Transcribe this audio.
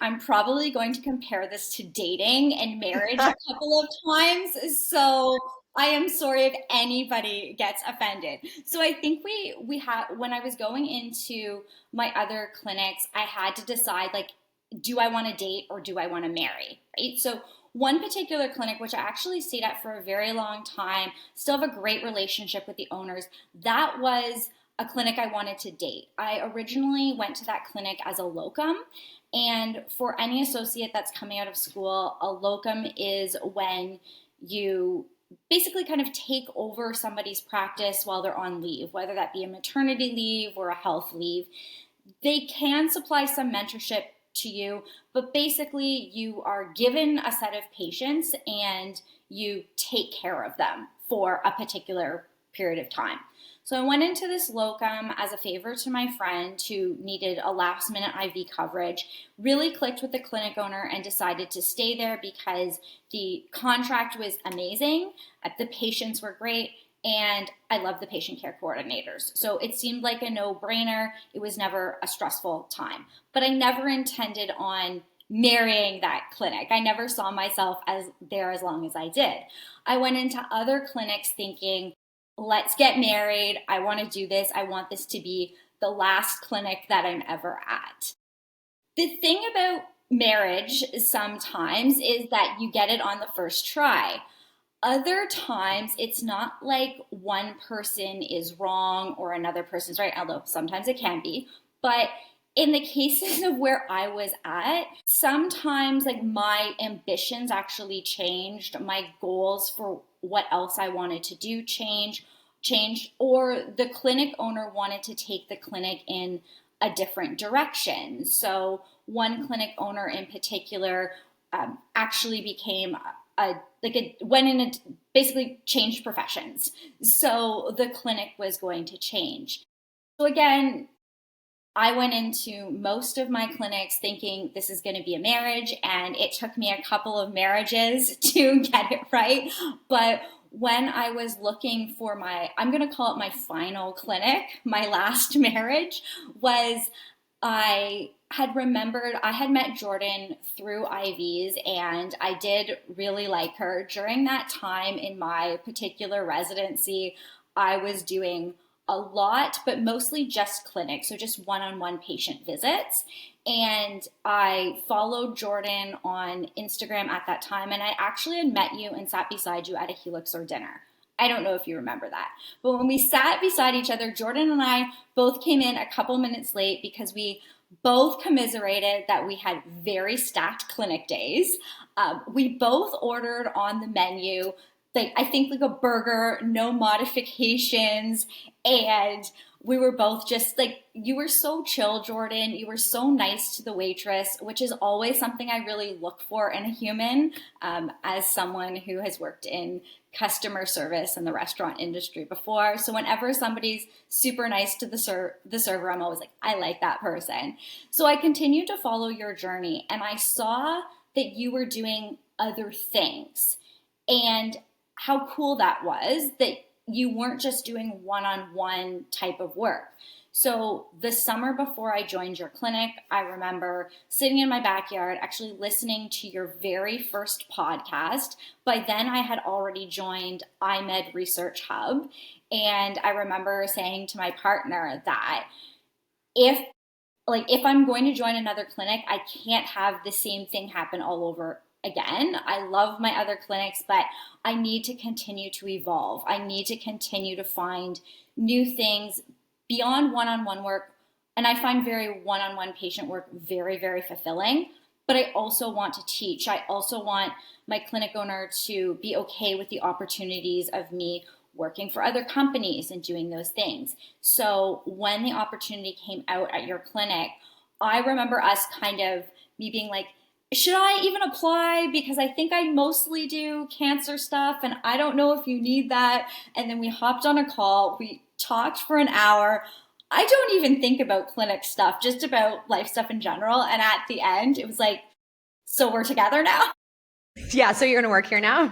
I'm probably going to compare this to dating and marriage a couple of times. So I am sorry if anybody gets offended. So I think we had when I was going into my other clinics, I had to decide like, do I want to date or do I want to marry? Right. So one particular clinic, which I actually stayed at for a very long time, still have a great relationship with the owners. That was a clinic I wanted to date. I originally went to that clinic as a locum. And for any associate that's coming out of school, a locum is when you basically kind of take over somebody's practice while they're on leave, whether that be a maternity leave or a health leave. They can supply some mentorship to you, but basically you are given a set of patients and you take care of them for a particular period of time. So I went into this locum as a favor to my friend who needed a last minute IV coverage, really clicked with the clinic owner and decided to stay there because the contract was amazing, the patients were great, and I love the patient care coordinators. So it seemed like a no-brainer. It was never a stressful time. But I never intended on marrying that clinic. I never saw myself as there as long as I did. I went into other clinics thinking, let's get married. I want to do this. I want this to be the last clinic that I'm ever at. The thing about marriage sometimes is that you get it on the first try. Other times, it's not like one person is wrong or another person's right, although sometimes it can be. But in the cases of where I was at, sometimes like my ambitions actually changed. My goals for what else I wanted to do changed, or the clinic owner wanted to take the clinic in a different direction. So one clinic owner in particular actually became basically changed professions. So the clinic was going to change. So again, I went into most of my clinics thinking this is going to be a marriage, and it took me a couple of marriages to get it right. But when I was looking for I'm going to call it my final clinic, my last marriage, was I had remembered I had met Jordan through IVs and I did really like her. During that time in my particular residency, I was doing a lot, but mostly just clinics, so just one-on-one patient visits. And I followed Jordan on Instagram at that time, and I actually had met you and sat beside you at a Helixor dinner. I don't know if you remember that. But when we sat beside each other, Jordan and I both came in a couple minutes late because we both commiserated that we had very stacked clinic days. We both ordered on the menu, like I think like a burger, no modifications, and we were both just like, you were so chill, Jordan. You were so nice to the waitress, which is always something I really look for in a human, as someone who has worked in customer service in the restaurant industry before. So whenever somebody's super nice to the server, I'm always like, I like that person. So I continued to follow your journey, and I saw that you were doing other things, and how cool that was that you weren't just doing one-on-one type of work. So the summer before I joined your clinic, I remember sitting in my backyard, actually listening to your very first podcast. By then I had already joined iMed Research Hub. And I remember saying to my partner that if I'm going to join another clinic, I can't have the same thing happen all over again. I love my other clinics, but I need to continue to evolve. I need to continue to find new things beyond one-on-one work. And I find very one-on-one patient work very, very fulfilling. But I also want to teach. I also want my clinic owner to be okay with the opportunities of me working for other companies and doing those things. So when the opportunity came out at your clinic, I remember us kind of me being like, should I even apply? Because I think I mostly do cancer stuff and I don't know if you need that. And then we hopped on a call. We talked for an hour. I don't even think about clinic stuff, just about life stuff in general. And at the end, it was like, so we're together now? Yeah, so you're going to work here now?